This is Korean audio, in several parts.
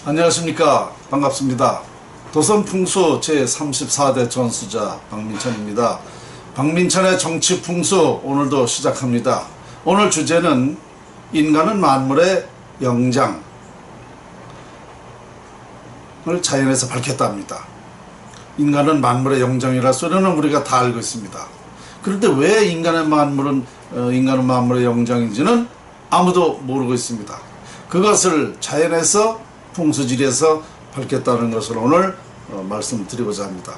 안녕하십니까. 반갑습니다. 도선풍수 제34대 전수자 박민천입니다. 박민천의 정치풍수 오늘도 시작합니다. 오늘 주제는 인간은 만물의 영장을 자연에서 밝혔답니다. 인간은 만물의 영장이라 소리는 우리가 다 알고 있습니다. 그런데 왜 인간은 만물의 영장인지는 아무도 모르고 있습니다. 그것을 자연에서 풍수지리에서 밝혔다는 것을 오늘 말씀드리고자 합니다.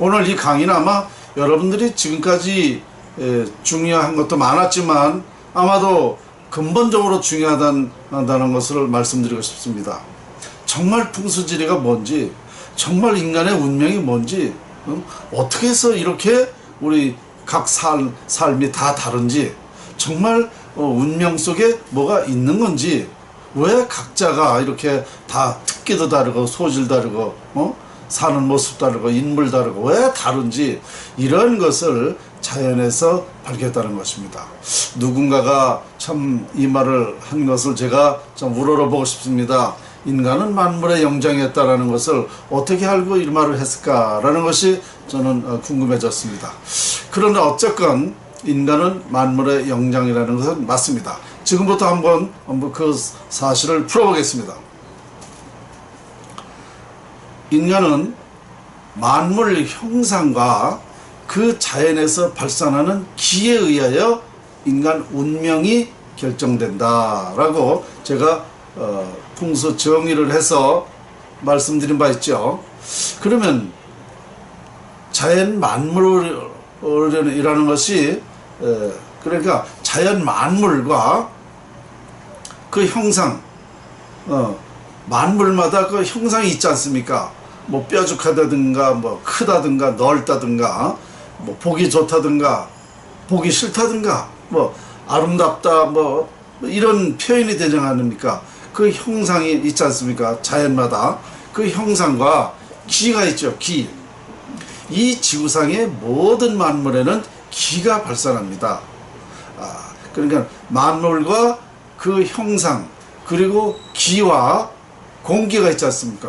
오늘 이 강의는 아마 여러분들이 지금까지 중요한 것도 많았지만 아마도 근본적으로 중요하다는 것을 말씀드리고 싶습니다. 정말 풍수지리가 뭔지, 정말 인간의 운명이 뭔지, 어떻게 해서 이렇게 우리 각 삶이 다 다른지, 정말 운명 속에 뭐가 있는 건지, 왜 각자가 이렇게 다 특기도 다르고 소질 다르고 사는 모습 다르고 인물 다르고 왜 다른지, 이런 것을 자연에서 밝혔다는 것입니다. 누군가가 참 이 말을 한 것을 제가 좀 우러러보고 싶습니다. 인간은 만물의 영장이었다라는 것을 어떻게 알고 이 말을 했을까라는 것이 저는 궁금해졌습니다. 그런데 어쨌건 인간은 만물의 영장이라는 것은 맞습니다. 지금부터 한번 그 사실을 풀어보겠습니다. 인간은 만물 형상과 그 자연에서 발산하는 기에 의하여 인간 운명이 결정된다라고 제가 풍수 정의를 해서 말씀드린 바 있죠. 그러면 자연 만물이라는 것이 그러니까 자연 만물과 그 형상, 만물마다 그 형상이 있지 않습니까? 뭐 뾰족하다든가, 뭐 크다든가, 넓다든가, 뭐 보기 좋다든가, 보기 싫다든가, 뭐 아름답다, 뭐 이런 표현이 되지 않습니까? 그 형상이 있지 않습니까? 자연마다 그 형상과 기가 있죠. 기. 이 지구상의 모든 만물에는 기가 발산합니다. 그러니까 만물과 그 형상, 그리고 기와 공기가 있지 않습니까?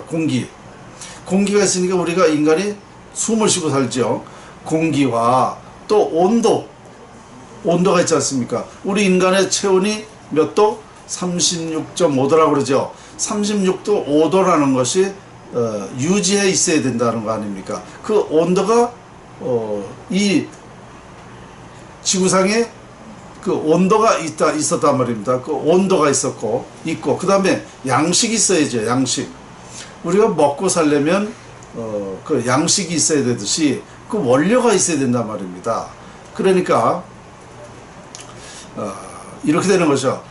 공기가 있으니까 우리가 인간이 숨을 쉬고 살죠. 공기와 또 온도가 있지 않습니까? 우리 인간의 체온이 몇 도? 36.5도라고 그러죠. 36도 5도라는 것이 유지해 있어야 된다는 거 아닙니까? 그 온도가 이 지구상에 그 온도가 있었단 말입니다. 그 온도가 있고 그 다음에 양식이 있어야죠. 양식. 우리가 먹고 살려면 그 양식이 있어야 되듯이 그 원료가 있어야 된단 말입니다. 그러니까 이렇게 되는 거죠.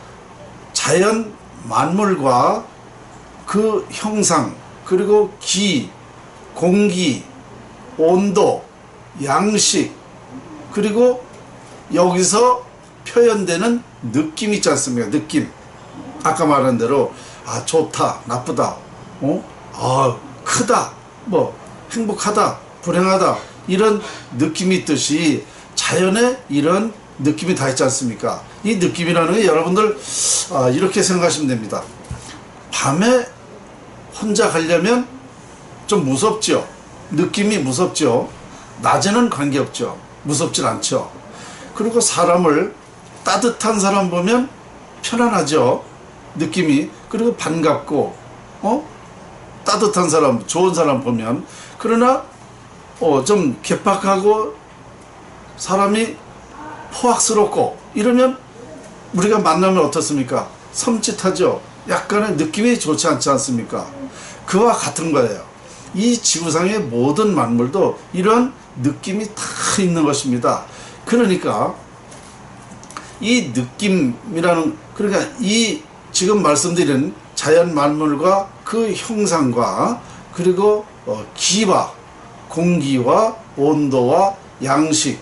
자연 만물과 그 형상, 그리고 기, 공기, 온도, 양식, 그리고 여기서 표현되는 느낌 있지 않습니까? 느낌. 아까 말한 대로 좋다, 나쁘다, 크다, 뭐 행복하다, 불행하다, 이런 느낌이 있듯이 자연에 이런 느낌이 다 있지 않습니까? 이 느낌이라는 게 여러분들 이렇게 생각하시면 됩니다. 밤에 혼자 가려면 좀 무섭죠. 느낌이 무섭죠. 낮에는 관계없죠. 무섭진 않죠. 그리고 따뜻한 사람 보면 편안하죠. 느낌이. 그리고 반갑고 따뜻한 사람, 좋은 사람 보면. 그러나 좀 괴팍하고 사람이 포악스럽고 이러면 우리가 만나면 어떻습니까? 섬찟하죠. 약간의 느낌이 좋지 않지 않습니까? 그와 같은 거예요. 이 지구상의 모든 만물도 이런 느낌이 다 있는 것입니다. 그러니까 이 느낌이라는, 그러니까 이 지금 말씀드린 자연 만물과 그 형상과 그리고 기와 공기와 온도와 양식에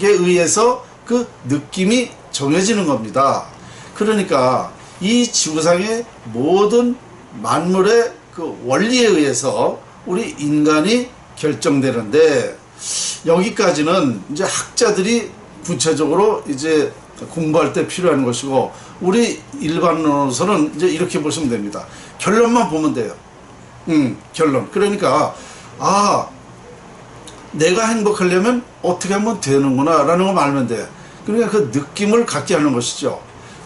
의해서 그 느낌이 정해지는 겁니다. 그러니까 이 지구상의 모든 만물의 그 원리에 의해서 우리 인간이 결정되는데, 여기까지는 이제 학자들이 구체적으로 이제 공부할 때 필요한 것이고, 우리 일반론으로서는 이제 이렇게 보시면 됩니다. 결론만 보면 돼요. 결론. 그러니까 내가 행복하려면 어떻게 하면 되는구나 라는 걸 알면 돼. 그러니까 그 느낌을 갖게 하는 것이죠.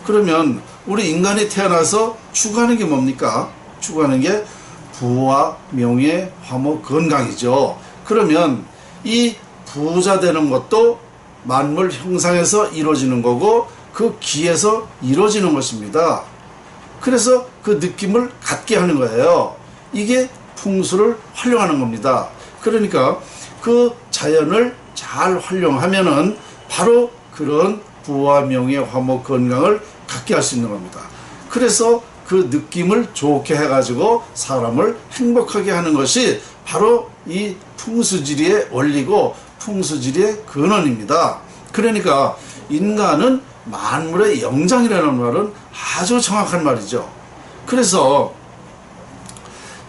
그러면 우리 인간이 태어나서 추구하는 게 뭡니까? 추구하는 게 부와 명예, 화목, 건강이죠. 그러면 이 부자 되는 것도 만물 형상에서 이루어지는 거고 그 기에서 이루어지는 것입니다. 그래서 그 느낌을 갖게 하는 거예요. 이게 풍수를 활용하는 겁니다. 그러니까 그 자연을 잘 활용하면은 바로 그런 부와 명예, 화목, 건강을 갖게 할 수 있는 겁니다. 그래서 그 느낌을 좋게 해가지고 사람을 행복하게 하는 것이 바로 이 풍수지리의 원리고 풍수지리의 근원입니다. 그러니까 인간은 만물의 영장이라는 말은 아주 정확한 말이죠. 그래서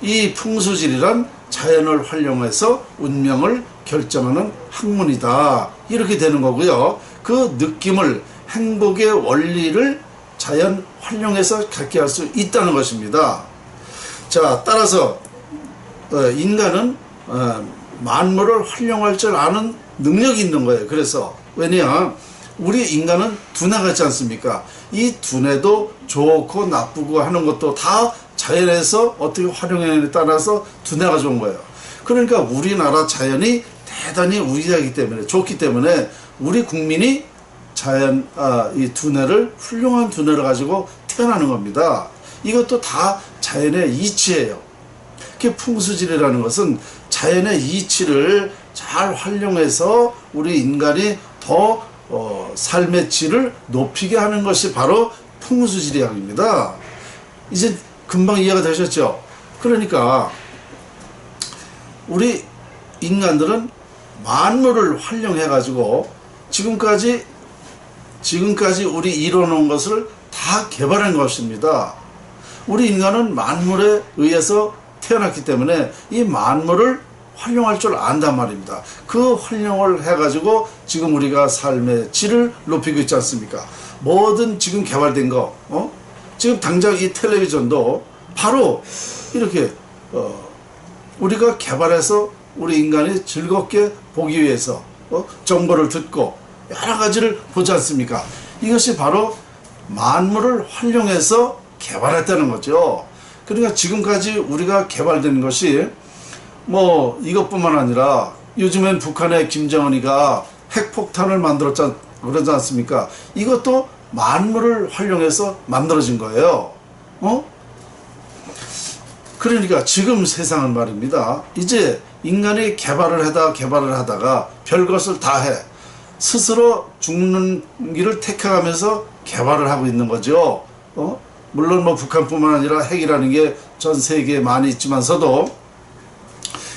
이 풍수지리란 자연을 활용해서 운명을 결정하는 학문이다. 이렇게 되는 거고요. 그 느낌을, 행복의 원리를 자연 활용해서 갖게 할 수 있다는 것입니다. 자, 따라서 인간은 만물을 활용할 줄 아는 능력이 있는 거예요. 그래서 왜냐, 우리 인간은 두뇌가 있지 않습니까? 이 두뇌도 좋고 나쁘고 하는 것도 다 자연에서 어떻게 활용하느냐에 따라서 두뇌가 좋은 거예요. 그러니까 우리나라 자연이 대단히 우위하기 때문에, 좋기 때문에 우리 국민이 이 두뇌를, 훌륭한 두뇌를 가지고 태어나는 겁니다. 이것도 다 자연의 이치예요. 풍수지리라는 것은 자연의 이치를 잘 활용해서 우리 인간이 더 삶의 질을 높이게 하는 것이 바로 풍수지리학입니다. 이제 금방 이해가 되셨죠? 그러니까 우리 인간들은 만물을 활용해 가지고 지금까지 우리 이뤄놓은 것을 다 개발한 것입니다. 우리 인간은 만물에 의해서 태어났기 때문에 이 만물을 활용할 줄 안단 말입니다. 그 활용을 해가지고 지금 우리가 삶의 질을 높이고 있지 않습니까? 뭐든 지금 개발된 거, 지금 당장 이 텔레비전도 바로 이렇게 우리가 개발해서 우리 인간이 즐겁게 보기 위해서 정보를 듣고 여러 가지를 보지 않습니까? 이것이 바로 만물을 활용해서 개발했다는 거죠. 그러니까 지금까지 우리가 개발된 것이 뭐 이것뿐만 아니라 요즘엔 북한의 김정은이가 핵폭탄을 만들었지 그러지 않습니까? 이것도 만물을 활용해서 만들어진 거예요. 그러니까 지금 세상은 말입니다. 이제 인간이 개발을 하다가 별것을 다 해. 스스로 죽는 길을 택해가면서 개발을 하고 있는 거죠. 물론 뭐 북한뿐만 아니라 핵이라는 게 전 세계에 많이 있지만서도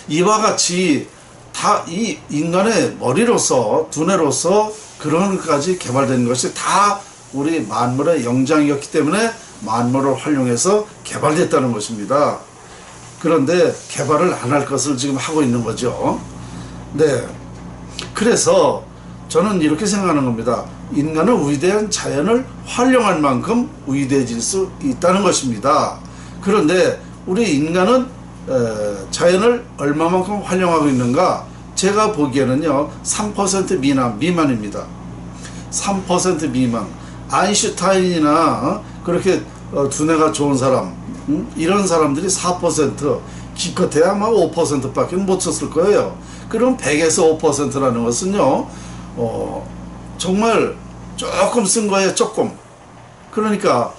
이와 같이 다 이 인간의 머리로서, 두뇌로서 그런 것까지 개발된 것이 다 우리 만물의 영장이었기 때문에 만물을 활용해서 개발됐다는 것입니다. 그런데 개발을 안 할 것을 지금 하고 있는 거죠. 네. 그래서 저는 이렇게 생각하는 겁니다. 인간은 위대한 자연을 활용할 만큼 위대해질 수 있다는 것입니다. 그런데 우리 인간은 자연을 얼마만큼 활용하고 있는가? 제가 보기에는요 3% 미만입니다. 3% 미만. 아인슈타인이나 그렇게 두뇌가 좋은 사람, 이런 사람들이 4%, 기껏해야 아마 5%밖에 못 썼을 거예요. 그럼 100에서 5%라는 것은요 정말 조금 쓴 거예요. 조금. 그러니까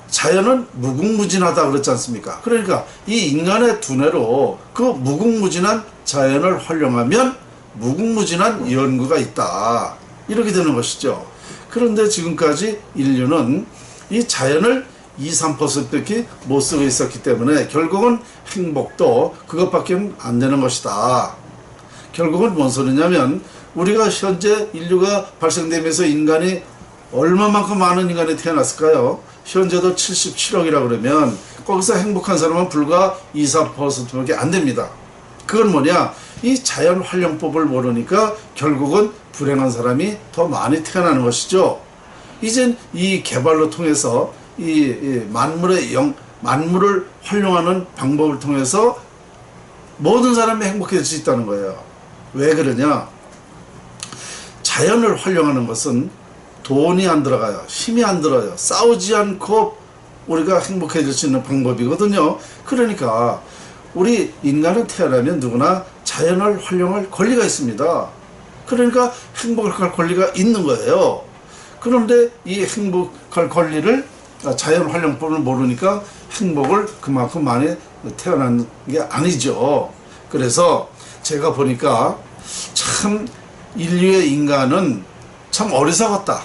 자연은 무궁무진하다 그랬지 않습니까? 그러니까 이 인간의 두뇌로 그 무궁무진한 자연을 활용하면 무궁무진한 연구가 있다. 이렇게 되는 것이죠. 그런데 지금까지 인류는 이 자연을 2~3%밖에 못 쓰고 있었기 때문에 결국은 행복도 그것밖에 안 되는 것이다. 결국은 뭔 소리냐면 우리가 현재 인류가 발생되면서 인간이 얼마만큼 많은 인간이 태어났을까요? 현재도 77억이라 그러면 거기서 행복한 사람은 불과 2~4%밖에 안 됩니다. 그건 뭐냐? 이 자연 활용법을 모르니까 결국은 불행한 사람이 더 많이 태어나는 것이죠. 이젠 이 개발로 통해서 이 만물의 만물을 활용하는 방법을 통해서 모든 사람이 행복해질 수 있다는 거예요. 왜 그러냐? 자연을 활용하는 것은 돈이 안 들어가요. 힘이 안 들어요. 싸우지 않고 우리가 행복해질 수 있는 방법이거든요. 그러니까 우리 인간은 태어나면 누구나 자연을 활용할 권리가 있습니다. 그러니까 행복할 권리가 있는 거예요. 그런데 이 행복할 권리를 자연 활용법을 모르니까 행복을 그만큼 많이 태어난 게 아니죠. 그래서 제가 보니까 참 인류의 인간은 참 어리석었다.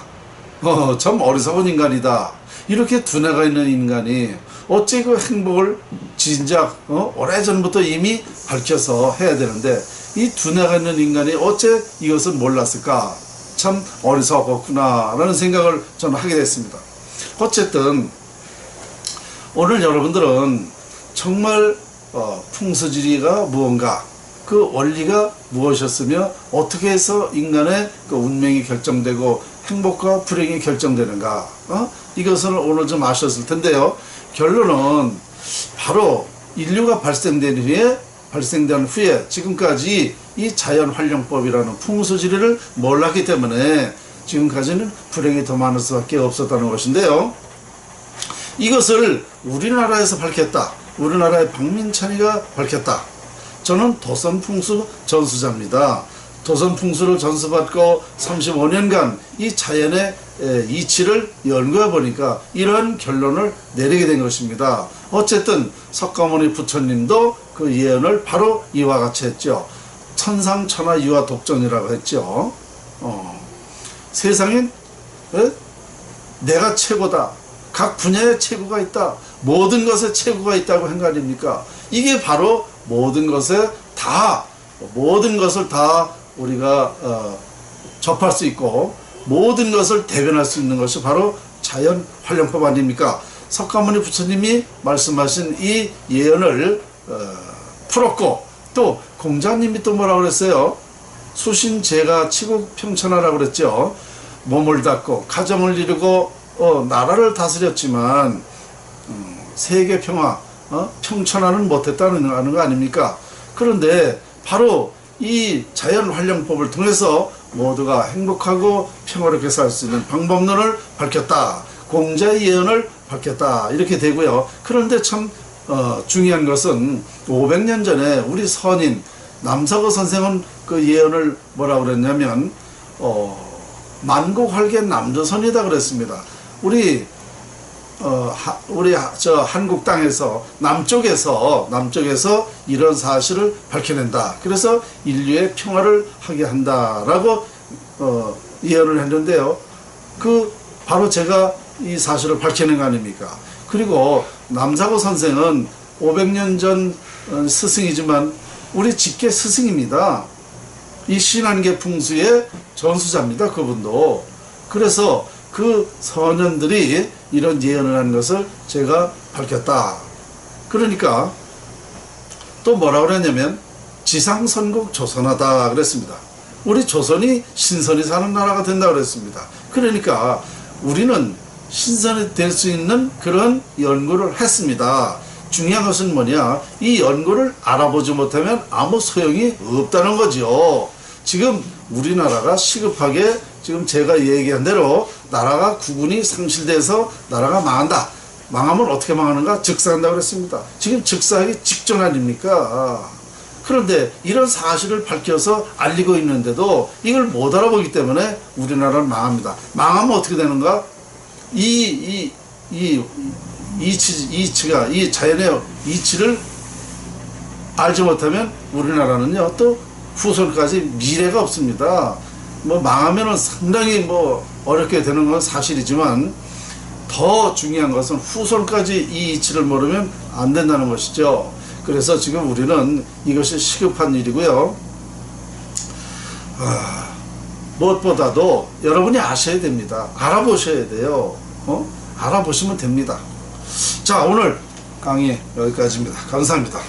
참 어리석은 인간이다. 이렇게 두뇌가 있는 인간이 어째 그 행복을 진작 오래전부터 이미 밝혀서 해야 되는데 이 두뇌가 있는 인간이 어째 이것을 몰랐을까? 참 어리석었구나 라는 생각을 저는 하게 됐습니다. 어쨌든 오늘 여러분들은 정말 풍수지리가 무언가, 그 원리가 무엇이었으며 어떻게 해서 인간의 그 운명이 결정되고 행복과 불행이 결정되는가, 이것을 오늘 좀 아셨을 텐데요. 결론은 바로 인류가 발생된 후에 지금까지 이 자연활용법이라는 풍수지리를 몰랐기 때문에 지금까지는 불행이 더 많을 수밖에 없었다는 것인데요. 이것을 우리나라에서 밝혔다. 우리나라의 박민찬이가 밝혔다. 저는 도선풍수 전수자입니다. 도선풍수를 전수받고 35년간 이 자연의 이치를 연구해 보니까 이런 결론을 내리게 된 것입니다. 어쨌든 석가모니 부처님도 그 예언을 바로 이와 같이 했죠. 천상천하 유아독존이라고 했죠. 세상엔 내가 최고다. 각 분야에 최고가 있다. 모든 것에 최고가 있다고 한 거 아닙니까? 이게 바로 모든 것을 다 우리가 접할 수 있고 모든 것을 대변할 수 있는 것이 바로 자연 활용법 아닙니까? 석가모니 부처님이 말씀하신 이 예언을 풀었고, 또 공자님이 또 뭐라고 그랬어요? 수신제가 치국평천하라고 그랬죠. 몸을 닦고 가정을 이루고 나라를 다스렸지만 세계 평화, 평천하는 못했다는 거 아닙니까? 그런데 바로 이 자연 활용법을 통해서 모두가 행복하고 평화롭게 살 수 있는 방법론을 밝혔다. 공자의 예언을 밝혔다. 이렇게 되고요. 그런데 참 중요한 것은 500년 전에 우리 선인 남사고 선생은 그 예언을 뭐라고 그랬냐면 만국활개 남조선이다 그랬습니다. 우리 저 한국 땅에서 남쪽에서 이런 사실을 밝혀낸다. 그래서 인류의 평화를 하게 한다라고 예언을 했는데요. 그 바로 제가 이 사실을 밝혀낸 거 아닙니까? 그리고 남사고 선생은 500년 전 스승이지만 우리 직계 스승입니다. 이 신한계 풍수의 전수자입니다. 그분도. 그래서 그 선현들이 이런 예언을 한 것을 제가 밝혔다. 그러니까 또 뭐라고 그랬냐면 지상선국 조선하다 그랬습니다. 우리 조선이 신선이 사는 나라가 된다고 그랬습니다. 그러니까 우리는 신선이 될 수 있는 그런 연구를 했습니다. 중요한 것은 뭐냐, 이 연구를 알아보지 못하면 아무 소용이 없다는 거죠. 지금 우리나라가 시급하게 지금 제가 얘기한 대로 나라가 국운이 상실돼서 나라가 망한다. 망하면 어떻게 망하는가? 즉사한다고 그랬습니다. 지금 즉사하기 직전 아닙니까? 그런데 이런 사실을 밝혀서 알리고 있는데도 이걸 못 알아보기 때문에 우리나라는 망합니다. 망하면 어떻게 되는가? 이 자연의 이치를 알지 못하면 우리나라는요, 또 후손까지 미래가 없습니다. 뭐 망하면은 상당히 뭐 어렵게 되는 건 사실이지만 더 중요한 것은 후손까지 이 이치를 모르면 안 된다는 것이죠. 그래서 지금 우리는 이것이 시급한 일이고요. 무엇보다도 여러분이 아셔야 됩니다. 알아보셔야 돼요. 알아보시면 됩니다. 자, 오늘 강의 여기까지입니다. 감사합니다.